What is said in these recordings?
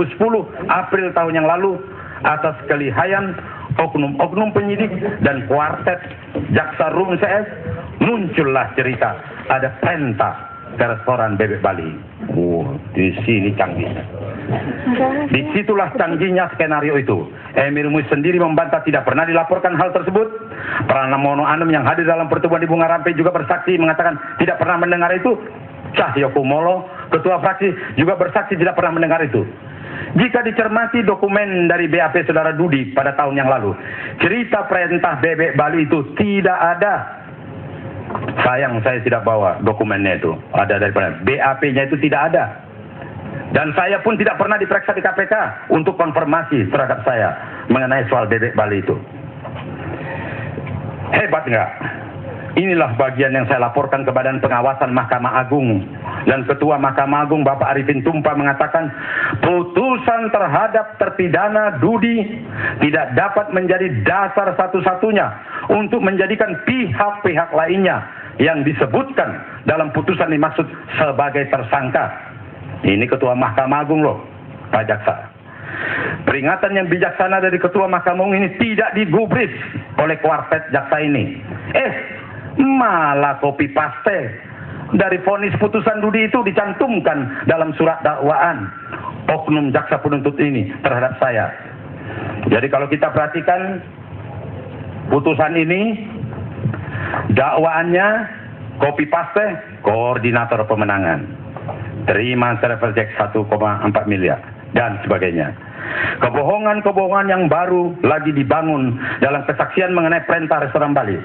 2010 April tahun yang lalu atas kelihayan oknum-oknum penyidik dan kuartet Jaksa Rum CS muncullah cerita ada perintah ke restoran Bebek Bali. Di sini canggih. Disitulah canggihnya skenario itu. Emir Mus sendiri membantah tidak pernah dilaporkan hal tersebut. Pranamono Anom yang hadir dalam pertemuan di Bunga Rampai juga bersaksi mengatakan tidak pernah mendengar itu. Cahyo Kumolo, ketua fraksi, juga bersaksi tidak pernah mendengar itu. Jika dicermati dokumen dari BAP Saudara Dudi pada tahun yang lalu, cerita perintah Bebek Bali itu tidak ada. Sayang saya tidak bawa dokumennya itu. Ada dari BAP-nya itu tidak ada. Dan saya pun tidak pernah diperiksa di KPK untuk konfirmasi terhadap saya mengenai soal Bebek Bali itu. Hebat nggak? Inilah bagian yang saya laporkan ke Badan Pengawasan Mahkamah Agung. Dan Ketua Mahkamah Agung Bapak Arifin Tumpa mengatakan putusan terhadap terpidana Dudi tidak dapat menjadi dasar satu-satunya untuk menjadikan pihak-pihak lainnya yang disebutkan dalam putusan dimaksud sebagai tersangka. Ini Ketua Mahkamah Agung loh, Pak Jaksa. Peringatan yang bijaksana dari Ketua Mahkamah Agung ini tidak digubris oleh kuartet jaksa ini. Malah copy paste dari vonis putusan Dudi itu dicantumkan dalam surat dakwaan oknum jaksa penuntut ini terhadap saya. Jadi kalau kita perhatikan putusan ini, dakwaannya copy paste koordinator pemenangan, terima travel check 1,4 miliar dan sebagainya. Kebohongan-kebohongan yang baru lagi dibangun dalam kesaksian mengenai perintah restoran Bali.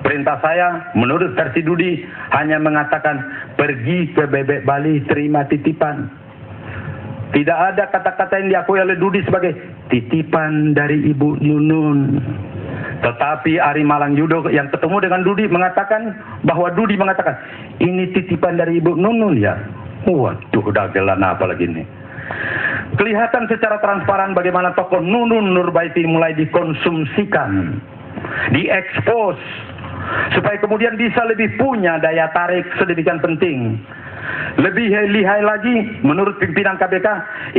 Perintah saya menurut versi Dudi hanya mengatakan pergi ke Bebek Bali terima titipan. Tidak ada kata-kata yang diakui oleh Dudi sebagai titipan dari Ibu Nunun. Tetapi Ari Malang Yudo yang ketemu dengan Dudi mengatakan bahwa Dudi mengatakan ini titipan dari Ibu Nunun ya. Waduh, dagelan apa lagi ini. Kelihatan secara transparan bagaimana tokoh Nunun Nurbaiti mulai dikonsumsikan, diekspos, supaya kemudian bisa lebih punya daya tarik sedemikian penting. Lebih lihai lagi, menurut pimpinan KPK,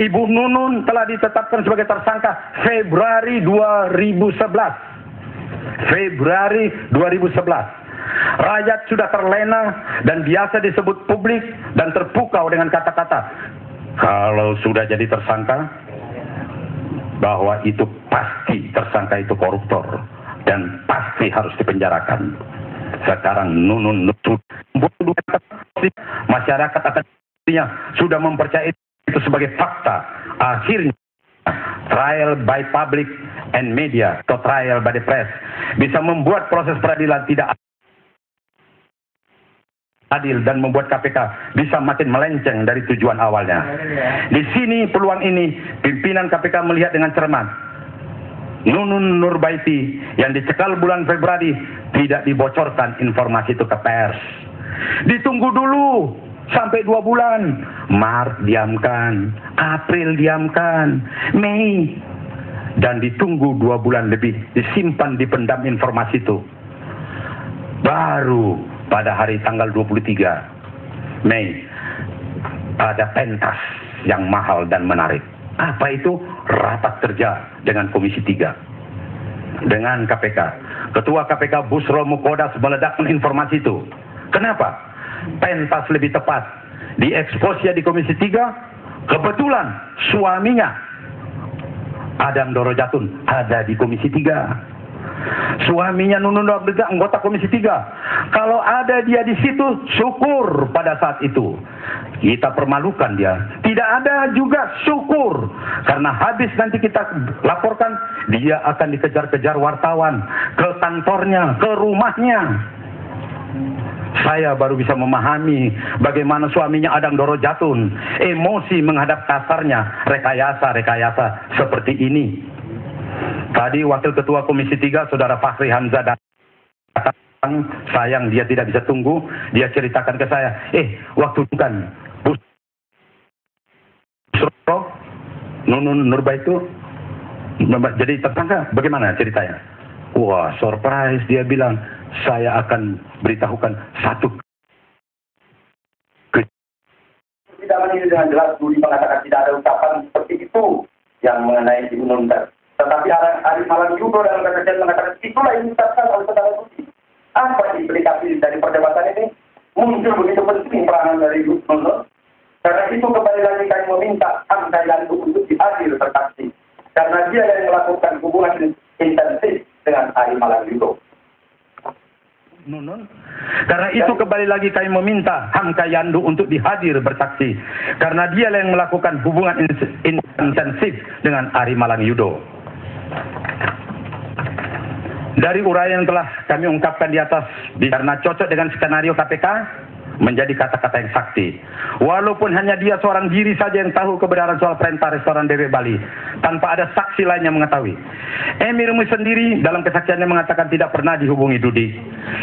Ibu Nunun telah ditetapkan sebagai tersangka Februari 2011. Februari 2011. Rakyat sudah terlena dan biasa disebut publik dan terpukau dengan kata-kata kalau sudah jadi tersangka, bahwa itu pasti tersangka itu koruptor dan pasti harus dipenjarakan. Sekarang Nunun masyarakat akan sudah mempercayai itu sebagai fakta. Akhirnya trial by public and media atau trial by the press bisa membuat proses peradilan tidak adil dan membuat KPK bisa makin melenceng dari tujuan awalnya. Di sini peluang ini pimpinan KPK melihat dengan cermat. Nunun Nurbaiti yang dicekal bulan Februari tidak dibocorkan informasi itu ke pers. Ditunggu dulu sampai 2 bulan. Maret diamkan, April diamkan, Mei, dan ditunggu 2 bulan lebih, disimpan, dipendam informasi itu. Baru pada hari tanggal 23 Mei ada pentas yang mahal dan menarik. Apa itu? Rapat kerja dengan Komisi 3 dengan KPK. Ketua KPK Busro Mukodas meledakkan informasi itu. Kenapa? Pentas lebih tepat diekspos ya di Komisi 3. Kebetulan suaminya Adam Doro Jatun ada di Komisi 3. Suaminya Nunun Nurbaiti anggota Komisi 3. Kalau ada dia di situ, syukur pada saat itu. Kita permalukan dia. Tidak ada juga syukur. Karena habis nanti kita laporkan, dia akan dikejar-kejar wartawan ke kantornya, ke rumahnya. Saya baru bisa memahami bagaimana suaminya Adam Doro Jatun emosi menghadap kasarnya rekayasa seperti ini. Tadi Wakil Ketua Komisi 3 Saudara Fahri Hamzah datang, sayang dia tidak bisa tunggu, dia ceritakan ke saya, waktu bukan Busro Nunun Nurbaiti jadi tersangka, bagaimana ceritanya? Wah, surprise, dia bilang, saya akan beritahukan satu persidangan ini dengan jelas Dudi mengatakan tidak ada ucapan seperti itu yang mengenai diundangkan. Tetapi Ari Malang Yudo dalam kesaksian mengatakan itulah yang diucapkan oleh saudara Dudi. Apa implikasi dari perdebatan ini? Muncul begitu penting peranan dari Gus Nur. Karena itu kembali lagi kami meminta Hamka Yandu untuk dihadir bersaksi. Karena dia yang melakukan hubungan intensif dengan Ari Malang Yudo. Karena itu kembali lagi kami meminta Hamka Yandu untuk dihadir bersaksi. Karena dia yang melakukan hubungan intensif dengan Ari Malang Yudo. Dari uraian yang telah kami ungkapkan di atas, karena cocok dengan skenario KPK, menjadi kata-kata yang sakti. Walaupun hanya dia seorang diri saja yang tahu kebenaran soal perintah restoran Bebek Bali, tanpa ada saksi lain yang mengetahui. Emir Mus sendiri dalam kesaksiannya mengatakan tidak pernah dihubungi Dudi,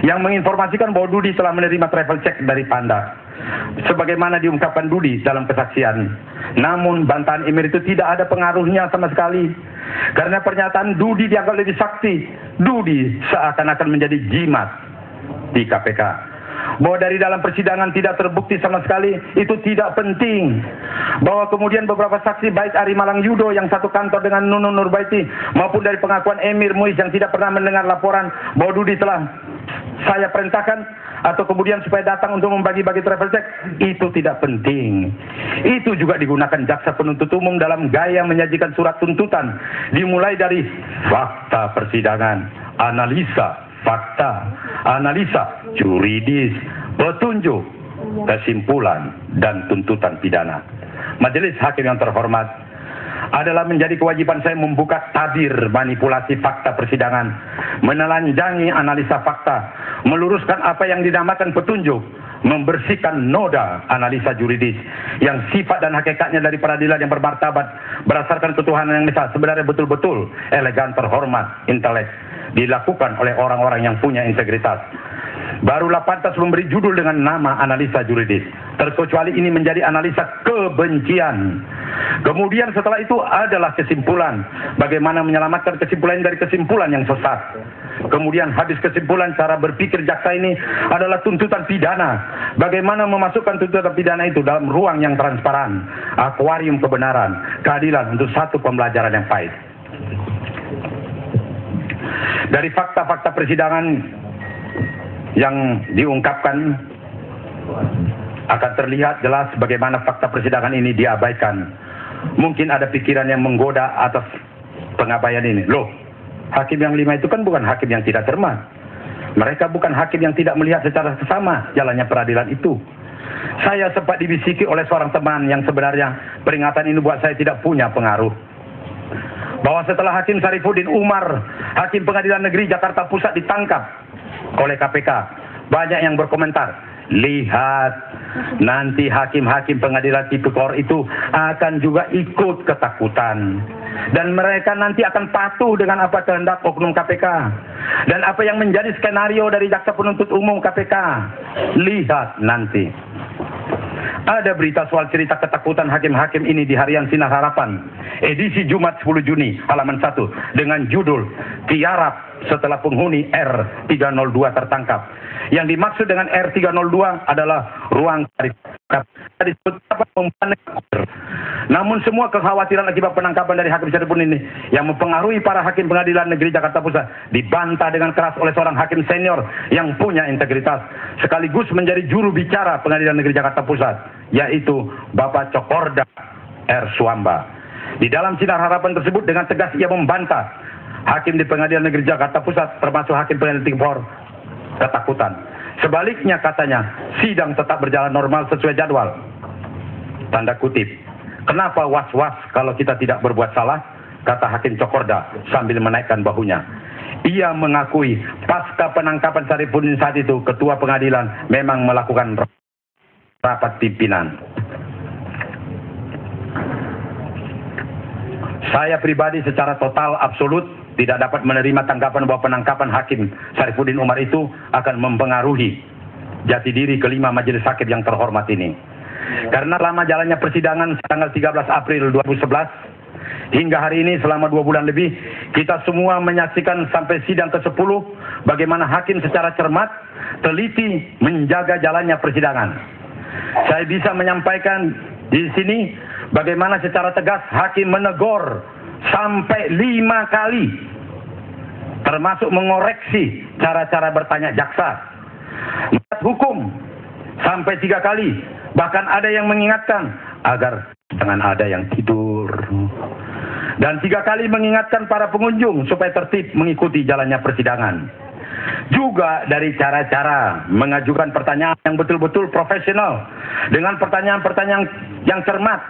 yang menginformasikan bahwa Dudi telah menerima travel check dari Panda, sebagaimana diungkapkan Dudi dalam kesaksian. Namun bantahan Emir itu tidak ada pengaruhnya sama sekali, karena pernyataan Dudi dianggap lebih sakti. Dudi seakan-akan menjadi jimat di KPK. Bahwa dari dalam persidangan tidak terbukti sama sekali, itu tidak penting. Bahwa kemudian beberapa saksi baik Ari Malang Yudo yang satu kantor dengan Nunun Nurbaiti, maupun dari pengakuan Emir Muiz yang tidak pernah mendengar laporan bahwa Dudi telah saya perintahkan atau kemudian supaya datang untuk membagi-bagi travel check, itu tidak penting. Itu juga digunakan jaksa penuntut umum dalam gaya menyajikan surat tuntutan, dimulai dari fakta persidangan, analisa fakta, analisa juridis, petunjuk, kesimpulan, dan tuntutan pidana. Majelis hakim yang terhormat, adalah menjadi kewajiban saya membuka tabir manipulasi fakta persidangan, menelanjangi analisa fakta, meluruskan apa yang dinamakan petunjuk, membersihkan noda analisa juridis yang sifat dan hakikatnya dari peradilan yang bermartabat berdasarkan ketuhanan yang esa, sebenarnya betul-betul elegan, terhormat, intelek, dilakukan oleh orang-orang yang punya integritas. Barulah pantas memberi judul dengan nama analisa juridis, terkecuali ini menjadi analisa kebencian. Kemudian setelah itu adalah kesimpulan, bagaimana menyelamatkan kesimpulan dari kesimpulan yang sesat. Kemudian habis kesimpulan cara berpikir jaksa ini adalah tuntutan pidana, bagaimana memasukkan tuntutan pidana itu dalam ruang yang transparan, akuarium kebenaran, keadilan untuk satu pembelajaran yang pahit. Dari fakta-fakta persidangan yang diungkapkan akan terlihat jelas bagaimana fakta persidangan ini diabaikan. Mungkin ada pikiran yang menggoda atas pengabaian ini. Loh, hakim yang 5 itu kan bukan hakim yang tidak cermat. Mereka bukan hakim yang tidak melihat secara sesama jalannya peradilan itu. Saya sempat dibisiki oleh seorang teman yang sebenarnya peringatan ini buat saya tidak punya pengaruh, bahwa setelah Hakim Sarifuddin Umar, Hakim Pengadilan Negeri Jakarta Pusat ditangkap oleh KPK, banyak yang berkomentar, lihat nanti hakim-hakim pengadilan tipikor itu akan juga ikut ketakutan, dan mereka nanti akan patuh dengan apa kehendak oknum KPK dan apa yang menjadi skenario dari jaksa penuntut umum KPK. Lihat nanti. Ada berita soal cerita ketakutan hakim-hakim ini di harian Sinar Harapan, edisi Jumat 10 Juni, halaman 1, dengan judul Tiarap setelah penghuni R302 tertangkap. Yang dimaksud dengan R302 adalah ruang disebut namun semua kekhawatiran akibat penangkapan dari Hakim Sarifuddin ini yang mempengaruhi para hakim pengadilan negeri Jakarta Pusat dibantah dengan keras oleh seorang hakim senior yang punya integritas, sekaligus menjadi juru bicara pengadilan negeri Jakarta Pusat, yaitu Bapak Cokorda R. Suamba. Di dalam Sinar Harapan tersebut dengan tegas ia membantah hakim di pengadilan negeri Jakarta Pusat termasuk hakim pengadilan tipikor ketakutan. Sebaliknya katanya, sidang tetap berjalan normal sesuai jadwal. Tanda kutip. Kenapa was-was kalau kita tidak berbuat salah? Kata Hakim Cokorda sambil menaikkan bahunya. Ia mengakui pasca penangkapan Sarifuddin saat itu, ketua pengadilan memang melakukan rapat pimpinan. Saya pribadi secara total absolut tidak dapat menerima tanggapan bahwa penangkapan Hakim Sarifuddin Umar itu akan mempengaruhi jati diri kelima majelis hakim yang terhormat ini. Karena lama jalannya persidangan tanggal 13 April 2011 hingga hari ini selama 2 bulan lebih, kita semua menyaksikan sampai sidang ke-10 bagaimana hakim secara cermat, teliti menjaga jalannya persidangan. Saya bisa menyampaikan Di sini bagaimana secara tegas hakim menegur sampai 5 kali, termasuk mengoreksi cara-cara bertanya jaksa. Hukum sampai 3 kali, bahkan ada yang mengingatkan agar jangan ada yang tidur. Dan 3 kali mengingatkan para pengunjung supaya tertib mengikuti jalannya persidangan. Juga dari cara-cara mengajukan pertanyaan yang betul-betul profesional dengan pertanyaan-pertanyaan yang cermat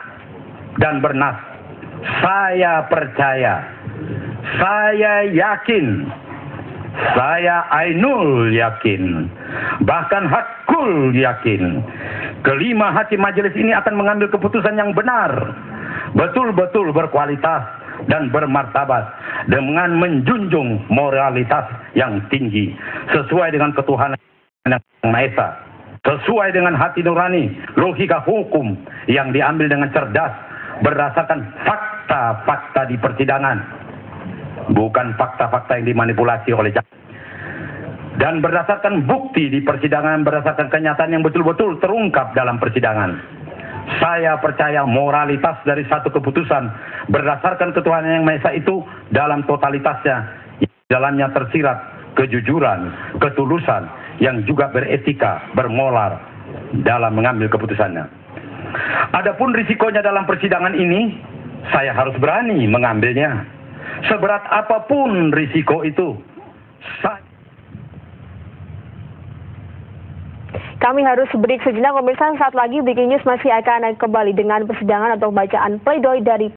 dan bernas. Saya percaya, saya yakin, saya ainul yakin, bahkan hakul yakin, kelima hakim majelis ini akan mengambil keputusan yang benar, betul-betul berkualitas dan bermartabat dengan menjunjung moralitas yang tinggi sesuai dengan ketuhanan yang Maha Esa, sesuai dengan hati nurani, logika hukum yang diambil dengan cerdas berdasarkan fakta-fakta di persidangan, bukan fakta-fakta yang dimanipulasi oleh jaksa, dan berdasarkan bukti di persidangan, berdasarkan kenyataan yang betul-betul terungkap dalam persidangan. Saya percaya moralitas dari satu keputusan berdasarkan ketuhanan yang Maha Esa itu dalam totalitasnya, dalamnya tersirat kejujuran, ketulusan, yang juga beretika, bermoral dalam mengambil keputusannya. Adapun risikonya dalam persidangan ini, saya harus berani mengambilnya. Seberat apapun risiko itu, kami harus break sejenak, pemirsa. Saat lagi Breaking News masih akan kembali dengan persidangan atau bacaan pledoi dari